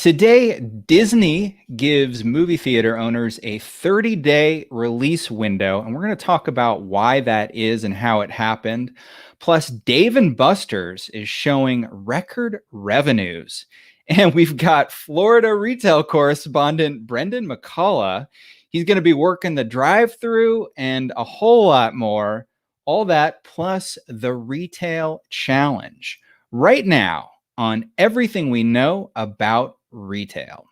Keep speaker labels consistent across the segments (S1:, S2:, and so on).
S1: Today, Disney gives movie theater owners a 30-day release window, and we're going to talk about why that is and how it happened. Plus, Dave and Buster's is showing record revenues. And we've got Florida retail correspondent Brendan McCullough. He's going to be working the drive-through and a whole lot more. All that plus the retail challenge. Right now, on everything we know about retail.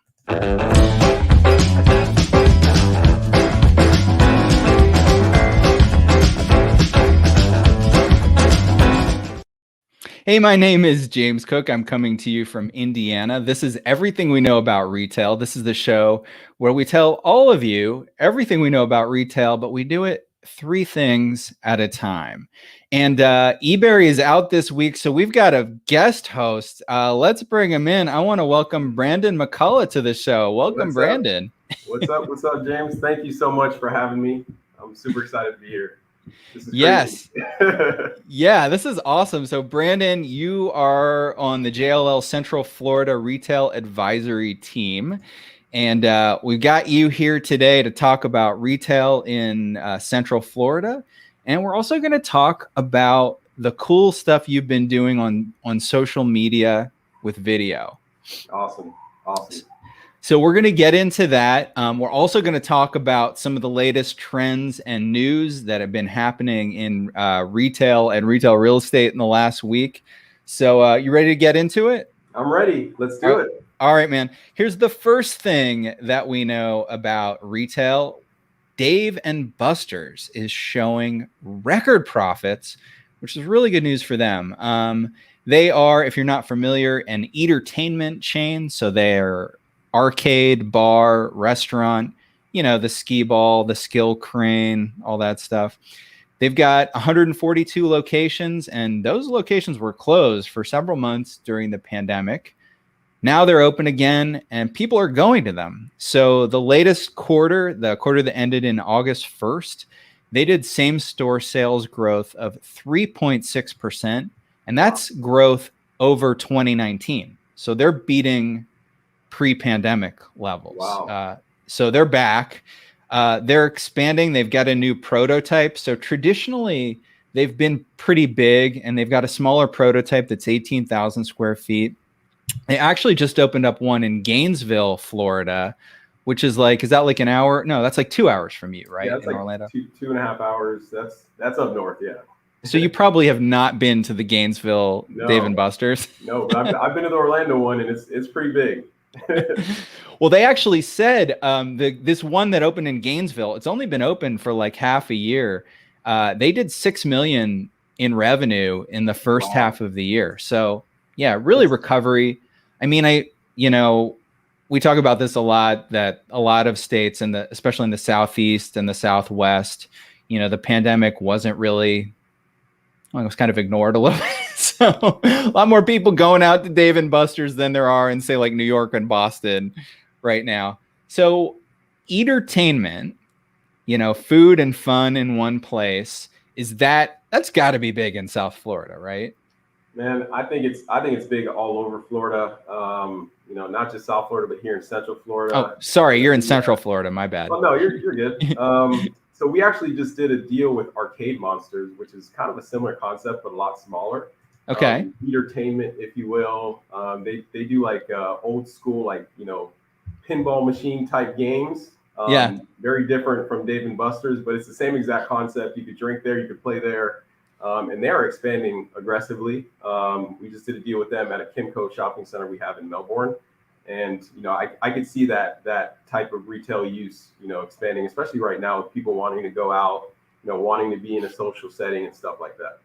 S1: Hey, my name is James Cook. I'm coming to you from Indiana. This is Everything We Know About Retail. This is the show where we tell all of you everything we know about retail, but we do it three things at a time. And eBerry is out this week, so we've got a guest host. Let's bring him in. I want to welcome Brandon McCullough to the show. Welcome, Brandon.
S2: What's up? What's up, James? Thank you so much for having me. I'm super excited to be here. This is
S1: yes. Yeah, this is awesome. So, Brandon, you are on the JLL Central Florida Retail Advisory Team. And we've got you here today to talk about retail in Central Florida. And we're also going to talk about the cool stuff you've been doing on social media with video.
S2: Awesome.
S1: So we're going to get into that. We're also going to talk about some of the latest trends and news that have been happening in retail and retail real estate in the last week. So you ready to get into it?
S2: I'm ready. Let's do it.
S1: All right, man. Here's the first thing that we know about retail. Dave and Buster's is showing record profits, which is really good news for them. They are, if you're not familiar, an entertainment chain. So they're arcade, bar, restaurant, the skee ball, the skill crane, all that stuff. They've got 142 locations, and those locations were closed for several months during the pandemic. Now they're open again, and people are going to them. So the latest quarter, the quarter that ended in August 1st, they did same-store sales growth of 3.6%, and that's growth over 2019. So they're beating pre-pandemic levels.
S2: Wow.
S1: So they're back. They're expanding. They've got a new prototype. So traditionally, they've been pretty big, and they've got a smaller prototype that's 18,000 square feet. They actually just opened up one in Gainesville, Florida, which is is that like an hour? No, that's like 2 hours from you, right?
S2: Yeah, that's
S1: in
S2: like
S1: Orlando.
S2: 2.5 hours. That's up north, yeah.
S1: So you probably have not been to the Gainesville Dave and Buster's.
S2: No, but I've been to the Orlando one, and it's pretty big.
S1: Well, they actually said this one that opened in Gainesville, it's only been open for like half a year. They did $6 million in revenue in the first half of the year. So yeah, really recovery. I mean, we talk about this a lot, that a lot of states, especially in the Southeast and the Southwest, the pandemic wasn't really, it was kind of ignored a little bit. So a lot more people going out to Dave and Buster's than there are in, say, like New York and Boston right now. So entertainment, food and fun in one place, that's got to be big in South Florida, right?
S2: Man, I think it's big all over Florida. Not just South Florida, but here in Central Florida.
S1: Oh, sorry, you're in Central Florida. My bad.
S2: Oh no, you're good. So we actually just did a deal with Arcade Monsters, which is kind of a similar concept, but a lot smaller.
S1: Okay.
S2: Entertainment, if you will. They do like old school, pinball machine type games.
S1: Yeah.
S2: Very different from Dave and Buster's, but it's the same exact concept. You could drink there, you could play there. And they are expanding aggressively. We just did a deal with them at a Kimco shopping center we have in Melbourne. And, I could see that type of retail use, expanding, especially right now with people wanting to go out, wanting to be in a social setting and stuff like that.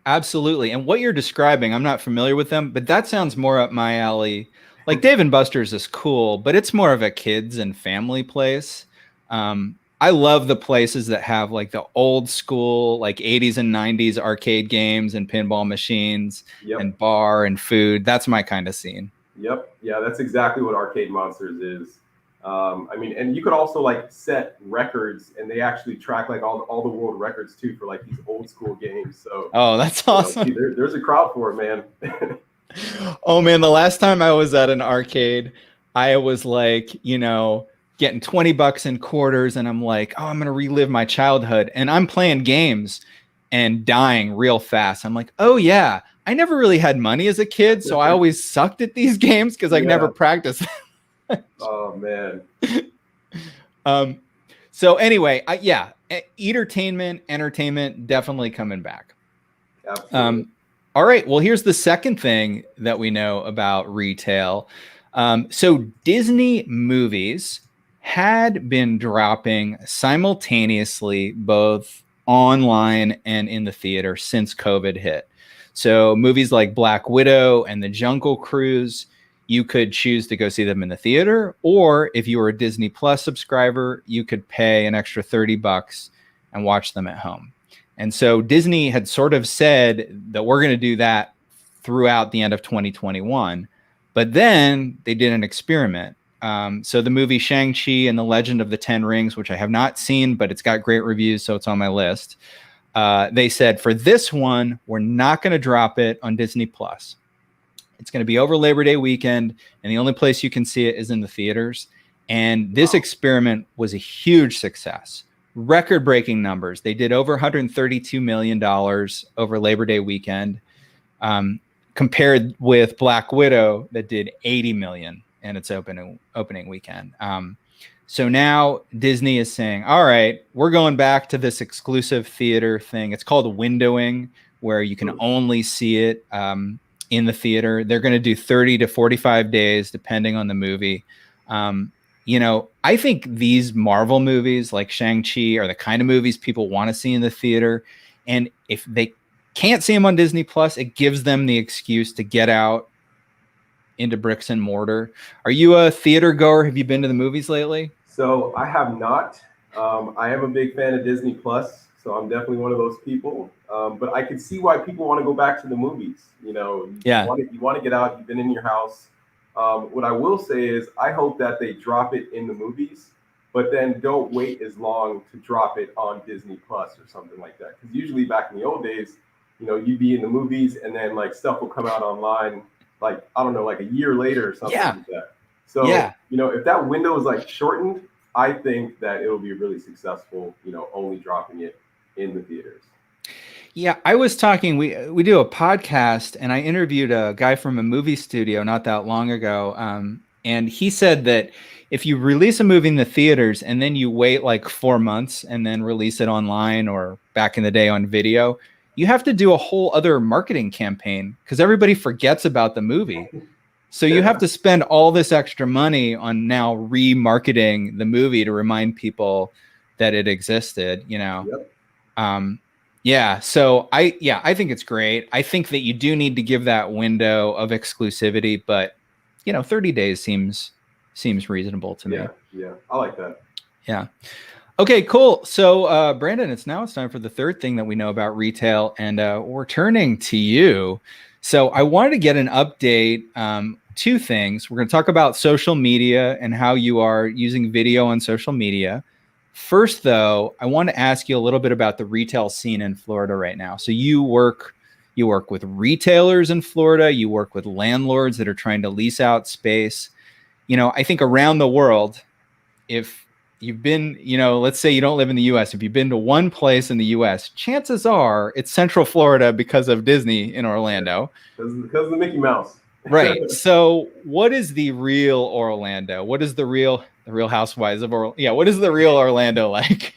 S1: Absolutely. And what you're describing, I'm not familiar with them, but that sounds more up my alley. Like Dave and Buster's is cool, but it's more of a kids and family place. I love the places that have like the old school, like 80s and 90s arcade games and pinball machines. Yep. And bar and food. That's my kind of scene.
S2: Yep. Yeah, that's exactly what Arcade Monsters is. And you could also set records, and they actually track all the world records too for these old school games. So
S1: that's awesome.
S2: There's a crowd for it, man.
S1: Oh man, the last time I was at an arcade, I was like, getting 20 bucks in quarters and I'm like, oh, I'm going to relive my childhood. And I'm playing games and dying real fast. I'm like, oh yeah, I never really had money as a kid, so I always sucked at these games because I never
S2: Yeah.
S1: practiced.
S2: Oh man.
S1: um, so anyway, entertainment definitely coming back.
S2: Absolutely.
S1: All right. Well, here's the second thing that we know about retail. So Disney movies had been dropping simultaneously both online and in the theater since COVID hit. So movies like Black Widow and The Jungle Cruise, you could choose to go see them in the theater, or if you were a Disney Plus subscriber, you could pay an extra $30 and watch them at home. And so Disney had sort of said that we're going to do that throughout the end of 2021. But then they did an experiment. So the movie Shang-Chi and the Legend of the Ten Rings, which I have not seen, but it's got great reviews, so it's on my list. They said for this one, we're not going to drop it on Disney Plus. It's going to be over Labor Day weekend, and the only place you can see it is in the theaters. And this experiment was a huge success. Record-breaking numbers. They did over $132 million over Labor Day weekend, compared with Black Widow that did $80 million in its opening weekend. So now Disney is saying, all right, we're going back to this exclusive theater thing. It's called windowing, where you can only see it in the theater. They're going to do 30 to 45 days, depending on the movie. I think these Marvel movies like Shang-Chi are the kind of movies people want to see in the theater. And if they can't see them on Disney Plus, it gives them the excuse to get out into bricks and mortar. Are you a theater goer? Have you been to the movies lately?
S2: So I have not. I am a big fan of Disney Plus, so I'm definitely one of those people. But I can see why people want to go back to the movies.
S1: Yeah.
S2: You want to get out. You've been in your house. What I will say is, I hope that they drop it in the movies, but then don't wait as long to drop it on Disney Plus or something like that. Because usually back in the old days, you'd be in the movies and then like stuff will come out online, like I don't know, like a year later or something like that. So if that window is like shortened, I think that it'll be really successful. Only dropping it in the theaters.
S1: Yeah, I was talking. We do a podcast, and I interviewed a guy from a movie studio not that long ago, and he said that if you release a movie in the theaters and then you wait like 4 months and then release it online or back in the day on video, you have to do a whole other marketing campaign because everybody forgets about the movie. So you have to spend all this extra money on now remarketing the movie to remind people that it existed.
S2: Yep.
S1: So I think it's great. I think that you do need to give that window of exclusivity, but 30 days seems reasonable to me.
S2: Yeah, I like that.
S1: Yeah. Okay, cool. So Brandon, it's time for the third thing that we know about retail, and we're turning to you. So I wanted to get an update. Two things. We're going to talk about social media and how you are using video on social media. First, though, I want to ask you a little bit about the retail scene in Florida right now. So you work with retailers in Florida. You work with landlords that are trying to lease out space. I think around the world, if you've been, let's say you don't live in the US, if you've been to one place in the US, chances are it's Central Florida because of Disney in Orlando.
S2: Because of the Mickey Mouse.
S1: Right. So what is the real Orlando? What is the real Housewives of Orlando? Yeah. What is the real Orlando like?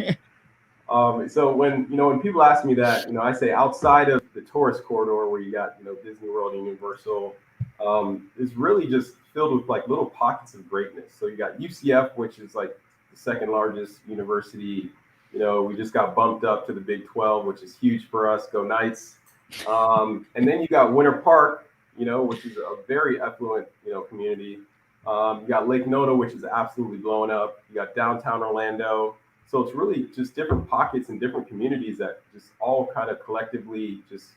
S2: So when people ask me that, I say outside of the tourist corridor where you got, Disney World and Universal, it's really just filled with like little pockets of greatness. So you got UCF, which is like the second largest university. We just got bumped up to the Big 12, which is huge for us. Go Knights. And then you got Winter Park, which is a very affluent, community. You got Lake Nona, which is absolutely blowing up. You got downtown Orlando. So it's really just different pockets and different communities that just all kind of collectively just,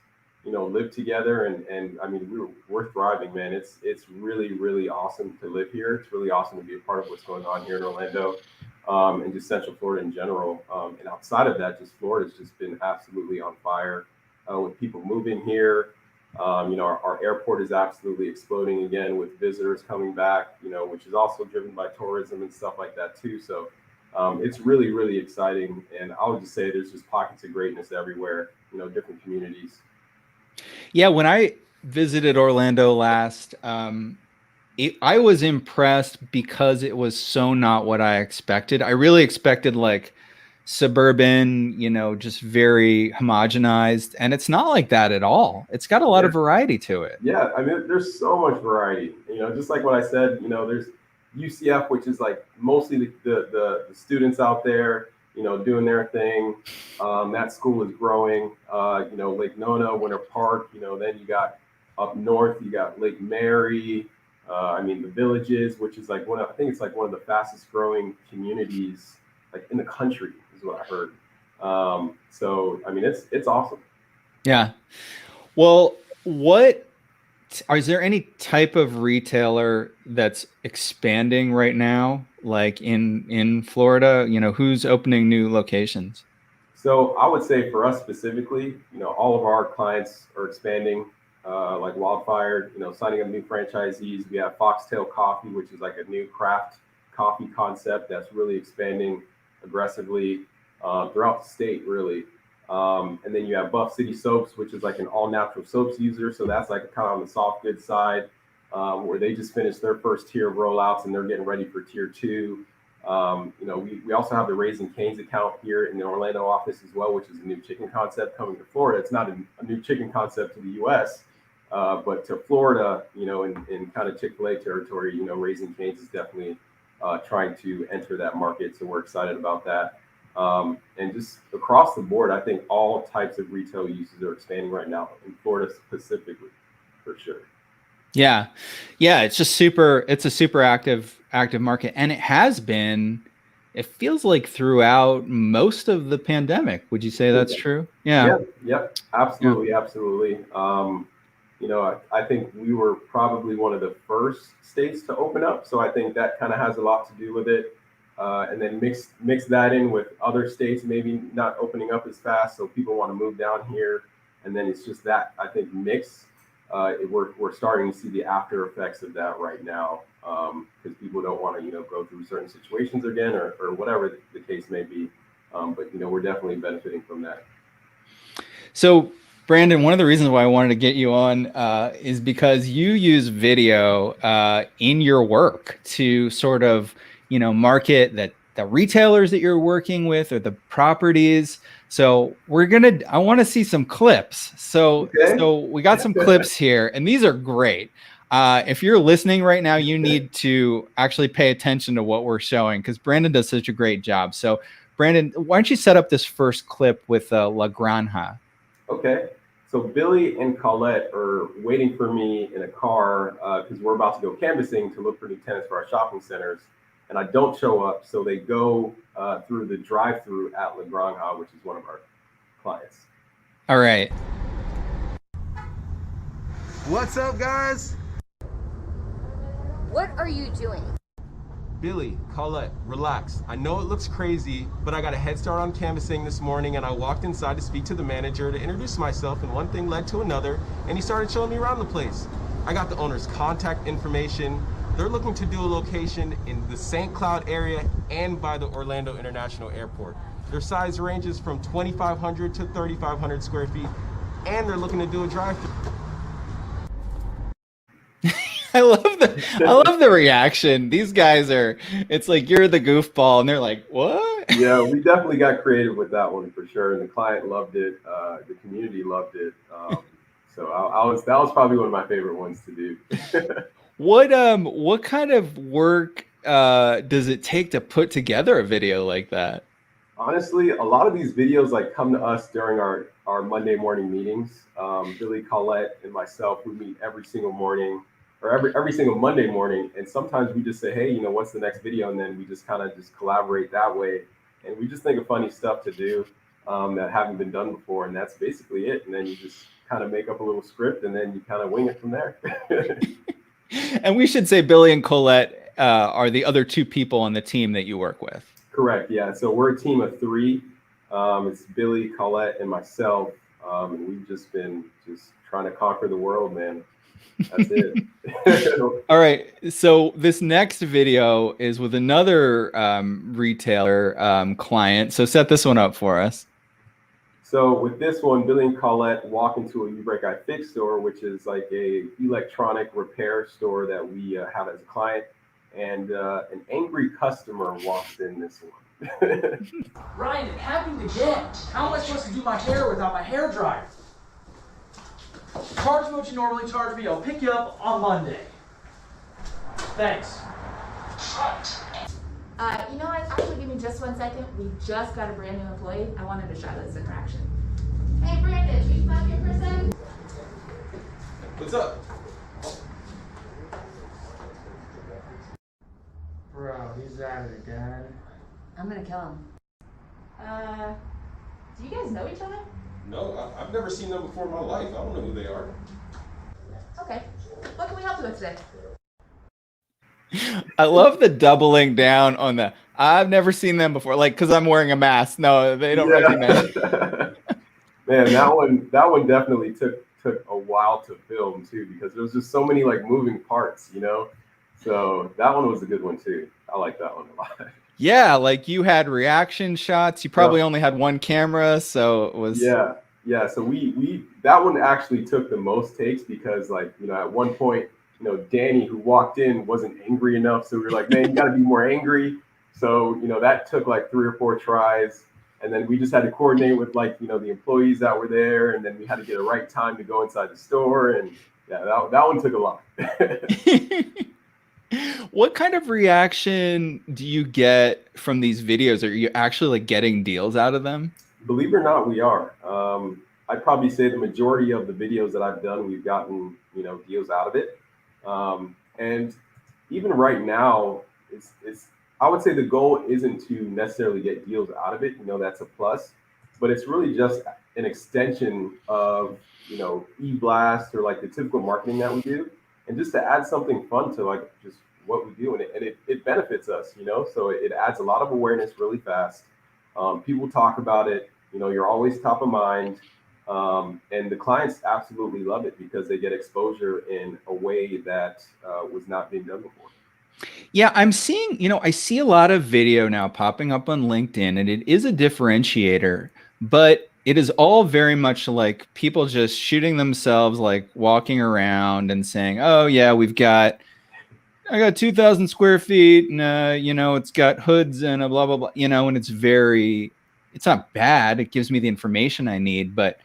S2: live together. And I mean, we're thriving, man. It's really, really awesome to live here. It's really awesome to be a part of what's going on here in Orlando, and just Central Florida in general. And outside of that, just Florida's just been absolutely on fire with people moving here. Our airport is absolutely exploding again with visitors coming back, which is also driven by tourism and stuff like that too. So it's really, really exciting. And I would just say there's just pockets of greatness everywhere, different communities.
S1: Yeah, when I visited Orlando last, I was impressed because it was so not what I expected. I really expected like suburban, just very homogenized, and it's not like that at all. It's got a lot
S2: Yeah.
S1: of variety to it.
S2: Yeah, I mean, there's so much variety. Just like what I said. There's UCF, which is like mostly the students out there, doing their thing. That school is growing. Lake Nona, Winter Park. Then you got up north, you got Lake Mary. I mean, the Villages, which is like I think it's like one of the fastest growing communities like in the country, is what I heard. So I mean, it's awesome.
S1: Yeah. Well, is there any type of retailer that's expanding right now, like in Florida? Who's opening new locations?
S2: So I would say for us specifically, all of our clients are expanding like wildfire, signing up new franchisees. We have Foxtail Coffee, which is like a new craft coffee concept that's really expanding aggressively throughout the state, really. And then you have Buff City Soaps, which is like an all natural soaps user. So that's like kind of on the soft goods side, where they just finished their first tier of rollouts and they're getting ready for tier two. We also have the Raising Cane's account here in the Orlando office as well, which is a new chicken concept coming to Florida. It's not a new chicken concept to the US, but to Florida, in kind of Chick-fil-A territory, Raising Cane's is definitely trying to enter that market. So we're excited about that. And just across the board, I think all types of retail uses are expanding right now in Florida specifically, for sure.
S1: Yeah. Yeah. It's a super active market. And it feels like throughout most of the pandemic. Would you say that's true? Yeah.
S2: Yep. Absolutely. Yeah. Absolutely. I think we were probably one of the first states to open up. So I think that kind of has a lot to do with it. And then mix that in with other states maybe not opening up as fast, so people want to move down here, and then it's just that I think mix. We're starting to see the after effects of that right now, because people don't want to go through certain situations again, or whatever the case may be. But we're definitely benefiting from that.
S1: So Brandon, one of the reasons why I wanted to get you on is because you use video in your work to sort of market the retailers that you're working with or the properties. So I want to see some clips. So we got some clips here, and these are great. If you're listening right now, you need to actually pay attention to what we're showing, because Brandon does such a great job. So Brandon, why don't you set up this first clip with La Granja?
S2: Okay. So Billy and Colette are waiting for me in a car because we're about to go canvassing to look for new tenants for our shopping centers. And I don't show up, so they go through the drive-through at La Granja, which is one of our clients.
S1: All right.
S3: What's up, guys?
S4: What are you doing?
S3: Billy, Colette, relax. I know it looks crazy, but I got a head start on canvassing this morning, and I walked inside to speak to the manager to introduce myself, and one thing led to another, and he started showing me around the place. I got the owner's contact information. They're looking to do a location in the St. Cloud area and by the Orlando International Airport. Their size ranges from 2,500 to 3,500 square feet, and they're looking to do a drive-thru.
S1: I love the reaction. These guys it's like you're the goofball and they're like, what?
S2: Yeah, we definitely got creative with that one for sure. And the client loved it. The community loved it. So that was probably one of my favorite ones to do.
S1: What kind of work does it take to put together a video like that?
S2: Honestly, a lot of these videos like come to us during our Monday morning meetings. Billy, Colette, and myself, we meet every single morning, or every single Monday morning. And sometimes we just say, hey, what's the next video? And then we just kind of just collaborate that way. And we just think of funny stuff to do that haven't been done before. And that's basically it. And then you just kind of make up a little script and then you kind of wing it from there.
S1: And we should say Billy and Colette are the other two people on the team that you work with.
S2: Correct. Yeah. So we're a team of 3. It's Billy, Colette, and myself. And we've just been trying to conquer the world, man. That's it.
S1: All right. So this next video is with another retailer client. So set this one up for us.
S2: So with this one, Billy and Colette walk into a uBreak iFix store, which is like a electronic repair store that we have as a client. And an angry customer walks in this one.
S4: Ryan, it happened again. How am I supposed to do my hair without my hair dryer? Charge me what you normally charge me. I'll pick you up on Monday. Thanks.
S5: You know what? Actually, give me just 1 second. We just got a brand new employee. I wanted to try this interaction. Hey, Brandon, should we come up here for a second?
S3: What's up?
S4: Bro, he's at it again.
S5: I'm gonna kill him. Do you guys know each other?
S3: No, I've never seen them before in my life. I don't know who they are.
S5: Okay. What can we help you with today?
S1: I love the doubling down on the I've never seen them before, like because I'm wearing a mask. No, they don't recognize.
S2: Man, that one definitely took a while to film too, because there was just so many like moving parts, you know. So that one was a good one too. I like that one a lot.
S1: Yeah, like you had reaction shots. You probably only had one camera, so it was.
S2: Yeah. So we that one actually took the most takes because, like, you know, at one point, you know, Danny, who walked in, wasn't angry enough, so we were like, man, you got to be more angry. So, you know, that took like 3 or 4 tries, and then we just had to coordinate with, like, you know, the employees that were there, and then we had to get a right time to go inside the store, and yeah, that one took a lot.
S1: What kind of reaction do you get from these videos? Are you actually like getting deals out of them?
S2: Believe it or not, we are. I'd probably say the majority of the videos that I've done, we've gotten, you know, deals out of it. And even right now, it's I would say the goal isn't to necessarily get deals out of it. You know, that's a plus, but it's really just an extension of, you know, eBlast or like the typical marketing that we do, and just to add something fun to like just what we do, and it benefits us, you know. So it adds a lot of awareness really fast. People talk about it, you know, you're always top of mind. And the clients absolutely love it because they get exposure in a way that was not being done before.
S1: Yeah, I'm seeing, you know, I see a lot of video now popping up on LinkedIn, and it is a differentiator, but it is all very much like people just shooting themselves, like walking around and saying, oh yeah, I got 2,000 square feet and, you know, it's got hoods and a blah, blah, blah, you know, and it's not bad. It gives me the information I need, but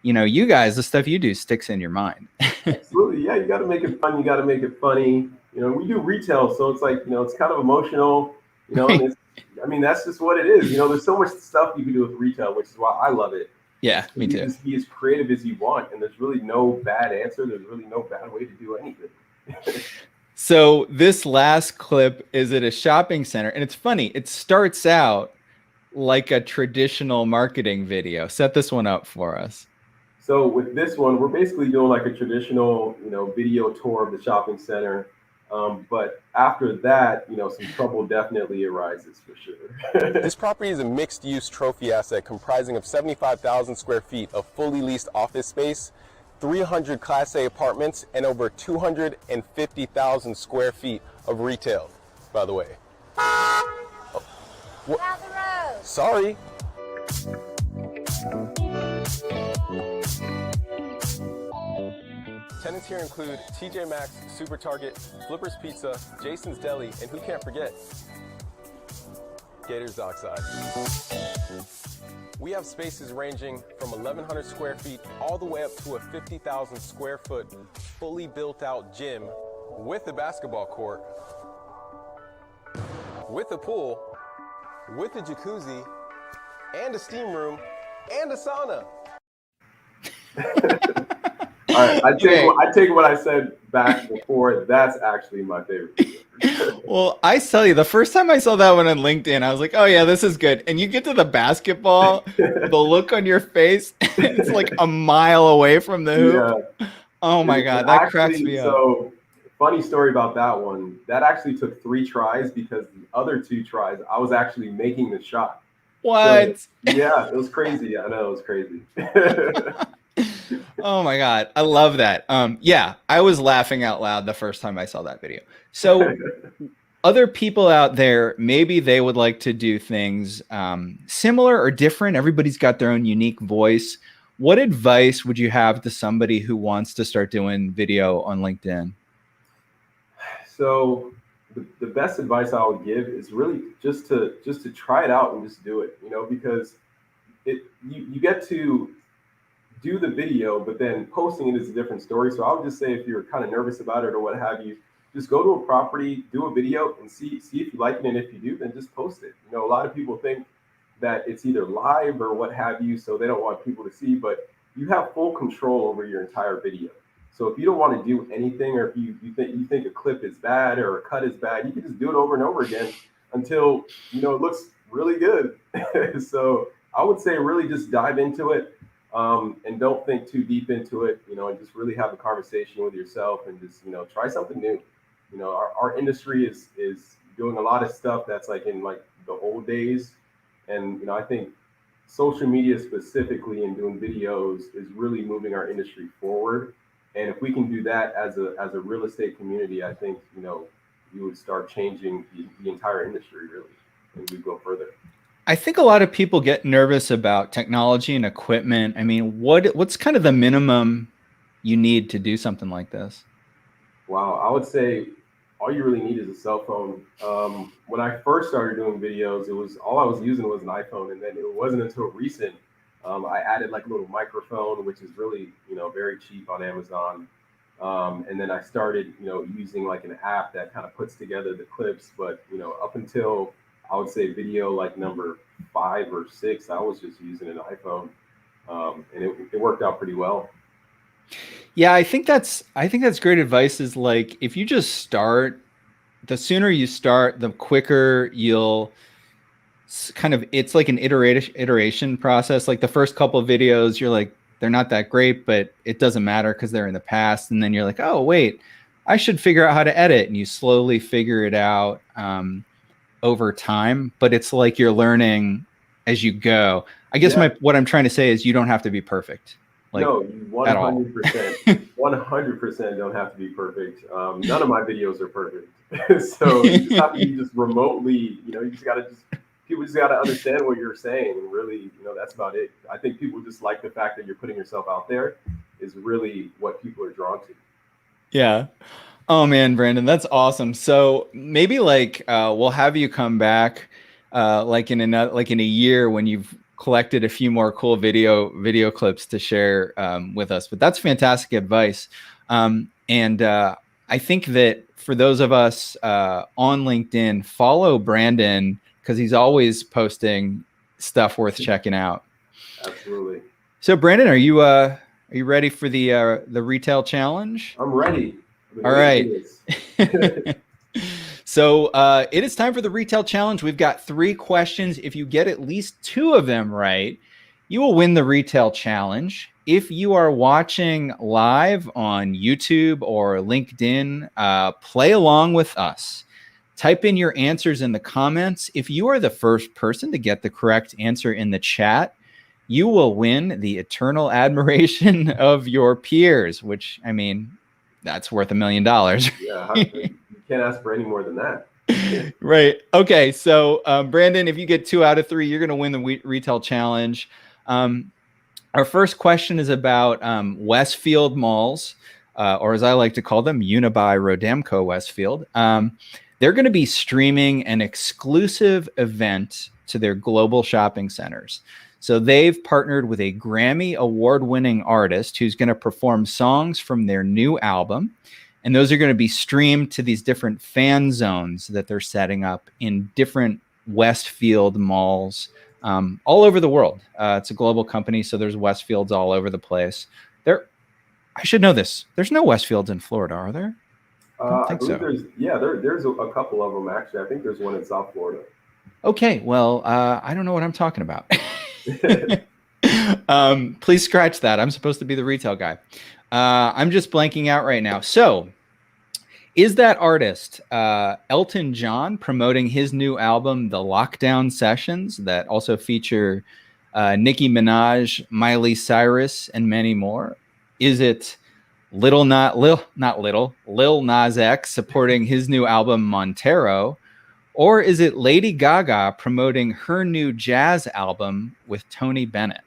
S1: you know, you guys, the stuff you do sticks in your mind.
S2: Absolutely. Yeah. You got to make it fun. You got to make it funny. You know, we do retail. So it's like, you know, it's kind of emotional, you know, and I mean, that's just what it is. You know, there's so much stuff you can do with retail, which is why I love it.
S1: Yeah, me too.
S2: You just be as creative as you want. And there's really no bad answer. There's really no bad way to do anything.
S1: So this last clip is at a shopping center, and it's funny. It starts out like a traditional marketing video. Set this one up for us.
S2: So with this one, we're basically doing like a traditional, you know, video tour of the shopping center. But after that, you know, some trouble definitely arises for sure.
S3: This property is a mixed-use trophy asset comprising of 75,000 square feet of fully leased office space, 300 Class A apartments, and over 250,000 square feet of retail, by the way. Oh, sorry. Tenants here include TJ Maxx, Super Target, Flippers Pizza, Jason's Deli, and who can't forget, Gators Dockside. We have spaces ranging from 1,100 square feet all the way up to a 50,000 square foot fully built out gym with a basketball court, with a pool, with a jacuzzi, and a steam room, and a sauna.
S2: All right, I take what I said back before. That's actually my favorite.
S1: Well, I tell you, the first time I saw that one on LinkedIn, I was like, oh yeah, this is good. And you get to the basketball, the look on your face, it's like a mile away from the hoop. Yeah. Oh my God, that cracks me up.
S2: So funny story about that one. That actually took 3 tries because the other 2 tries, I was actually making the shot.
S1: What?
S2: So, yeah, it was crazy. I know, it was crazy.
S1: Oh my God. I love that. Yeah, I was laughing out loud the first time I saw that video. So other people out there, maybe they would like to do things similar or different. Everybody's got their own unique voice. What advice would you have to somebody who wants to start doing video on LinkedIn?
S2: So the best advice I would give is really just to try it out and just do it, because you get to do the video, but then posting it is a different story. So I would just say, if you're kind of nervous about it or what have you, just go to a property, do a video, and see if you like it. And if you do, then just post it. A lot of people think that it's either live or what have you, so they don't want people to see, but you have full control over your entire video. So if you don't want to do anything, or if you think a clip is bad or a cut is bad, you can just do it over and over again until it looks really good. So I would say really just dive into it, and don't think too deep into it, and just really have a conversation with yourself and just try something new. Our industry is doing a lot of stuff that's like in like the old days, and I think social media specifically and doing videos is really moving our industry forward. And if we can do that as a real estate community, I think we would start changing the entire industry really, and we'd go further.
S1: I think a lot of people get nervous about technology and equipment. I mean, what's kind of the minimum you need to do something like this?
S2: Wow, I would say all you really need is a cell phone. When I first started doing videos, it was all I was using was an iPhone, and then it wasn't until recent I added like a little microphone, which is really very cheap on Amazon. And then I started using like an app that kind of puts together the clips. But up until I would say video like number 5 or 6, I was just using an iPhone, and it worked out pretty well.
S1: Yeah, I think that's great advice. Is like, if you just start, the sooner you start, the quicker you'll it's like an iteration process. Like the first couple of videos, you're like, they're not that great, but it doesn't matter because they're in the past. And then you're like, oh wait, I should figure out how to edit. And you slowly figure it out over time. But it's like you're learning as you go. I guess what I'm trying to say is you don't have to be perfect. Like,
S2: no, you 100%, 100% don't have to be perfect. None of my videos are perfect. So you just have to be just remotely, people just got to understand what you're saying. And really, that's about it. I think people just like the fact that you're putting yourself out there is really what people are drawn to.
S1: Yeah. Oh man, Brandon, that's awesome. So maybe we'll have you come back in a year when you've collected a few more cool video clips to share with us. But that's fantastic advice. And I think that for those of us on LinkedIn, follow Brandon because he's always posting stuff worth checking out.
S2: Absolutely.
S1: So Brandon, are you ready for the retail challenge?
S2: I'm ready.
S1: All right. So it is time for the retail challenge. We've got 3 questions. If you get at least 2 of them right, you will win the retail challenge. If you are watching live on YouTube or LinkedIn, play along with us. Type in your answers in the comments. If you are the first person to get the correct answer in the chat, you will win the eternal admiration of your peers, which, I mean, that's worth $1 million.
S2: Yeah, you can't ask for any more than that.
S1: Right. Okay. So, Brandon, if you get 2 out of 3, you're going to win the retail challenge. Our first question is about Westfield malls, or as I like to call them, Unibail Rodamco Westfield. They're going to be streaming an exclusive event to their global shopping centers. So they've partnered with a Grammy award-winning artist who's going to perform songs from their new album. And those are going to be streamed to these different fan zones that they're setting up in different Westfield malls all over the world. It's a global company, so there's Westfields all over the place. I should know this. There's no Westfields in Florida, are there?
S2: I believe there's a couple of them actually. I think there's one in South Florida.
S1: Okay, well, I don't know what I'm talking about. Please scratch that. I'm supposed to be the retail guy. I'm just blanking out right now. So, is that artist Elton John promoting his new album, The Lockdown Sessions, that also feature Nicki Minaj, Miley Cyrus, and many more? Is it Lil Nas X supporting his new album Montero, or is it Lady Gaga promoting her new jazz album with Tony Bennett?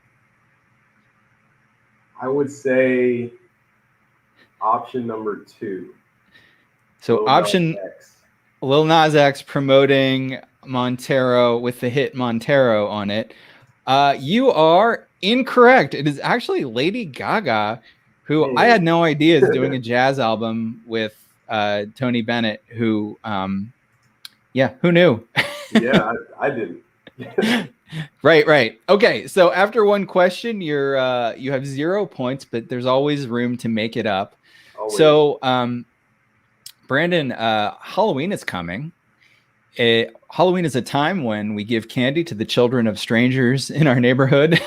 S2: I would say option number 2.
S1: So Lil Nas X promoting Montero with the hit Montero on it. You are incorrect. It is actually Lady Gaga, who I had no idea is doing a jazz album with Tony Bennett, who, who knew?
S2: Yeah, I didn't.
S1: Right. Okay, so after one question, you have 0 points, but there's always room to make it up.
S2: Always.
S1: So, Brandon, Halloween is coming. Halloween is a time when we give candy to the children of strangers in our neighborhood.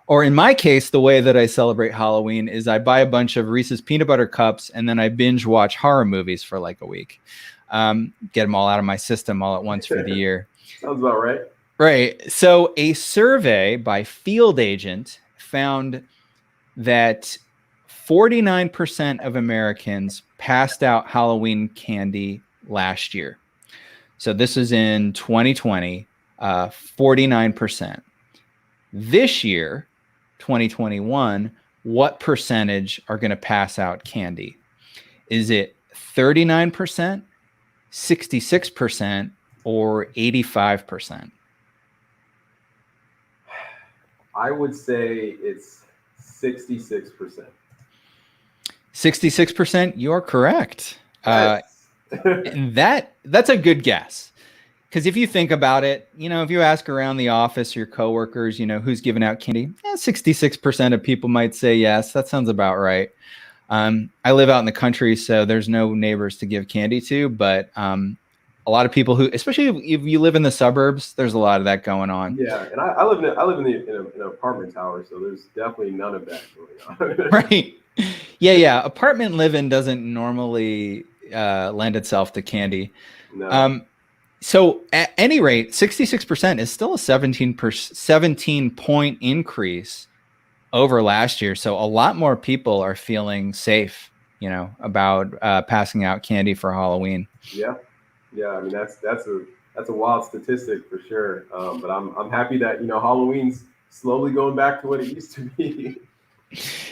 S1: Or in my case, the way that I celebrate Halloween is I buy a bunch of Reese's peanut butter cups and then I binge watch horror movies for like a week. Get them all out of my system all at once for the year.
S2: Sounds about right.
S1: Right. So a survey by Field Agent found that 49% of Americans passed out Halloween candy last year. So this is in 2020, 49%. This year, 2021, what percentage are going to pass out candy? Is it 39%, 66%, or 85%?
S2: I would say it's 66%.
S1: 66%, you're correct.
S2: Yes.
S1: And that's a good guess. Because if you think about it, if you ask around the office, your coworkers, who's giving out candy, 66% of people might say yes. That sounds about right. I live out in the country, so there's no neighbors to give candy to, but a lot of people who, especially if you live in the suburbs, there's a lot of that going on.
S2: Yeah, and I live in an apartment tower, so there's definitely none of that going on.
S1: Right. Yeah. Apartment living doesn't normally lend itself to candy.
S2: No.
S1: So at any rate, 66% is still a 17-point increase over last year. So a lot more people are feeling safe, about passing out candy for Halloween.
S2: Yeah. I mean, that's a wild statistic for sure. But I'm happy that Halloween's slowly going back to what it used to be.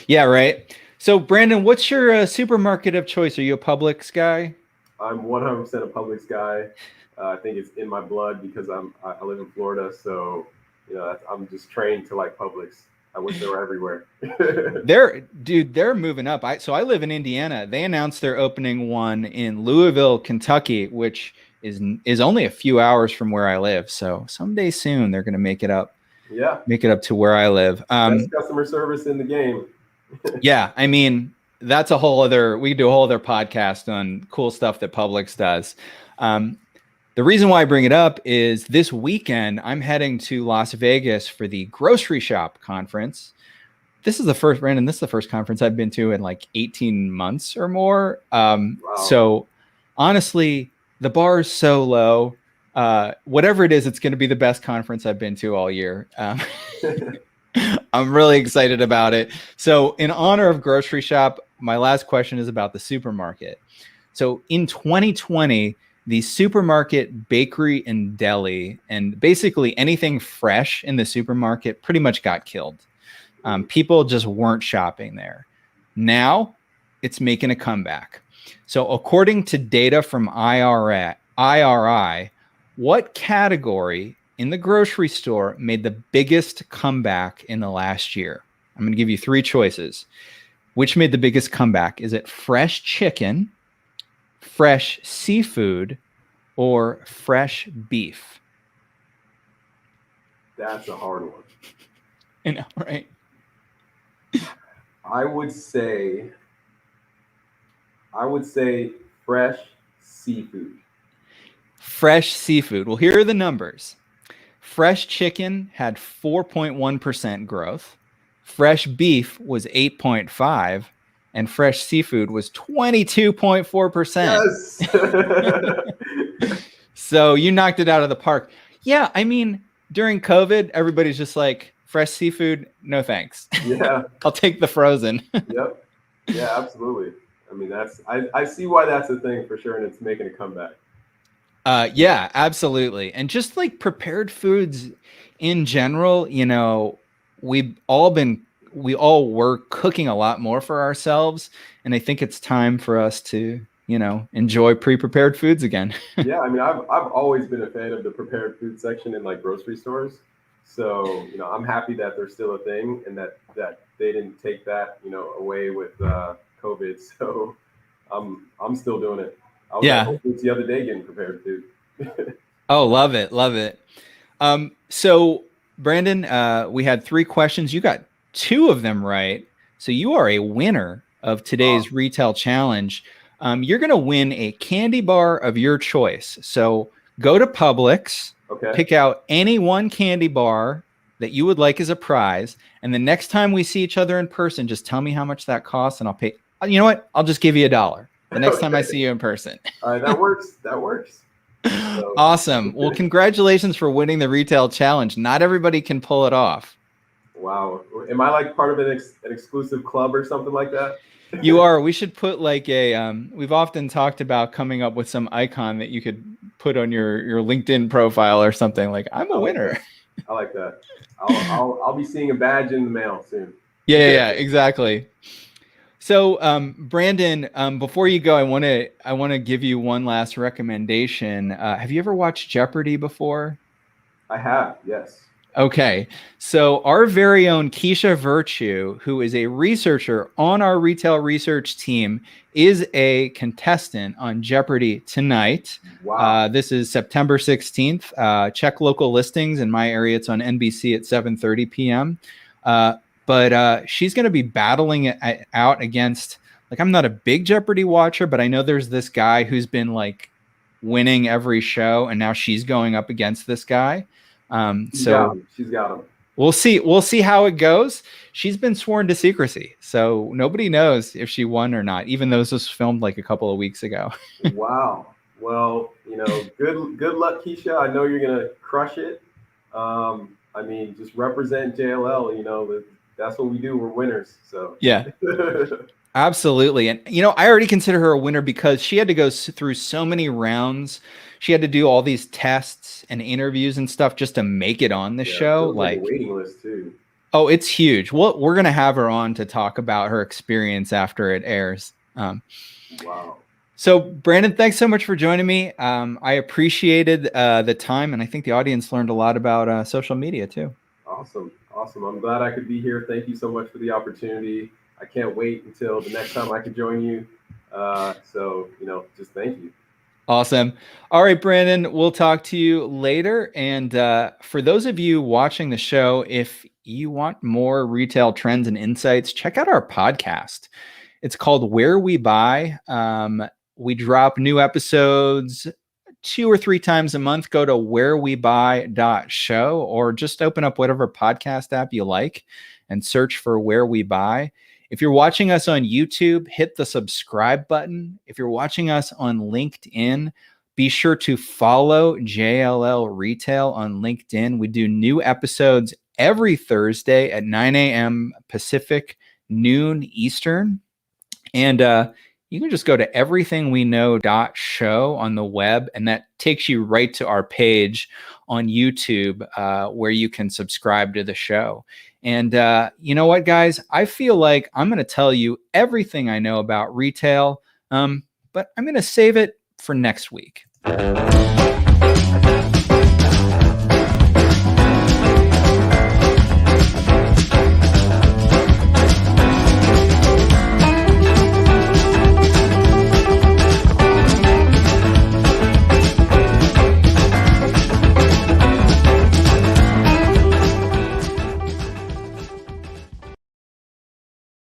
S1: Yeah, right. So Brandon, what's your supermarket of choice? Are you a Publix guy?
S2: I'm 100% a Publix guy. I think it's in my blood because I live in Florida, so I'm just trained to like Publix. I wish they were everywhere.
S1: They're moving up. So I live in Indiana. They announced they're opening one in Louisville, Kentucky, which is only a few hours from where I live. So someday soon they're going to make it up.
S2: Yeah,
S1: make it up to where I live.
S2: Best customer service in the game.
S1: Yeah, I mean that's we could do a whole other podcast on cool stuff that Publix does. The reason why I bring it up is this weekend, I'm heading to Las Vegas for the Grocery Shop Conference. This is the first conference I've been to in like 18 months or more.
S2: Wow.
S1: So honestly, the bar is so low. Whatever it is, it's going to be the best conference I've been to all year. I'm really excited about it. So in honor of Grocery Shop, my last question is about the supermarket. So in 2020, the supermarket, bakery, and deli, and basically anything fresh in the supermarket pretty much got killed. People just weren't shopping there. Now it's making a comeback. So according to data from IRI, what category in the grocery store made the biggest comeback in the last year? I'm going to give you 3 choices. Which made the biggest comeback? Is it fresh chicken, fresh seafood, or fresh beef?
S2: That's a hard one.
S1: I know, right?
S2: I would say fresh seafood.
S1: Fresh seafood. Well, here are the numbers. Fresh chicken had 4.1% growth. Fresh beef was 8.5%. And fresh seafood was 22.4%.
S2: Yes.
S1: So you knocked it out of the park. Yeah, I mean, during COVID, everybody's just like, fresh seafood, no thanks.
S2: Yeah.
S1: I'll take the frozen.
S2: Yep. Yeah, absolutely. I mean, I see why that's a thing for sure, and it's making a comeback.
S1: Yeah, absolutely. And just like prepared foods in general, you know, we all were cooking a lot more for ourselves. And I think it's time for us to, you know, enjoy pre-prepared foods again.
S2: Yeah, I mean, I've always been a fan of the prepared food section in like grocery stores. So, you know, I'm happy that they're still a thing and that they didn't take that, you know, away with COVID. So I'm still doing it. I was at Whole Foods the other day getting prepared food.
S1: Oh, love it. Love it. So Brandon, we had 3 questions. You got 2 of them right. So you are a winner of today's retail challenge. You're going to win a candy bar of your choice. So go to Publix, pick out any one candy bar that you would like as a prize. And the next time we see each other in person, just tell me how much that costs and I'll pay. You know what? I'll just give you $1 the next time I see you in person.
S2: All right, that works. That works. So.
S1: Awesome. Well, congratulations for winning the retail challenge. Not everybody can pull it off.
S2: Wow. Am I like part of an exclusive club or something like that?
S1: You are. We should put like a, we've often talked about coming up with some icon that you could put on your LinkedIn profile or something like, I'm a winner.
S2: I like that. I'll be seeing a badge in the mail soon.
S1: Yeah, exactly. So, Brandon, before you go, I want to give you one last recommendation. Have you ever watched Jeopardy before?
S2: I have, yes.
S1: Okay, so our very own Keisha Virtue, who is a researcher on our retail research team, is a contestant on Jeopardy tonight.
S2: Wow.
S1: This is September 16th. Check local listings. In my area, it's on NBC at 7:30 p.m. But she's going to be battling it out against, like, I'm not a big Jeopardy watcher, but I know there's this guy who's been like winning every show, and now she's going up against this guy.
S2: She's got him.
S1: We'll see how it goes. She's been sworn to secrecy, so nobody knows if she won or not, even though this was filmed like a couple of weeks ago.
S2: Wow. Well, you know, good luck, Keisha. I know you're gonna crush it. I mean, just represent JLL. You know, that's what we do. We're winners. So
S1: yeah. Absolutely. And, you know, I already consider her a winner because she had to go through so many rounds. She had to do all these tests and interviews and stuff just to make it on the show. Like,
S2: waiting list too.
S1: Oh, it's huge. Well, we're going to have her on to talk about her experience after it airs.
S2: Wow.
S1: So, Brandon, thanks so much for joining me. I appreciated the time, and I think the audience learned a lot about social media too.
S2: Awesome. I'm glad I could be here. Thank you so much for the opportunity. I can't wait until the next time I can join you. So, you know, just thank you.
S1: Awesome. All right, Brandon, we'll talk to you later. And for those of you watching the show, if you want more retail trends and insights, check out our podcast. It's called Where We Buy. We drop new episodes 2 or 3 times a month. Go to wherewebuy.show or just open up whatever podcast app you like and search for Where We Buy. If you're watching us on YouTube, hit the subscribe button. If you're watching us on LinkedIn, be sure to follow JLL Retail on LinkedIn. We do new episodes every Thursday at 9 a.m. Pacific, noon Eastern. And you can just go to everythingweknow.show on the web, and that takes you right to our page on YouTube where you can subscribe to the show. And you know what, guys? I feel like I'm going to tell you everything I know about retail, but I'm going to save it for next week.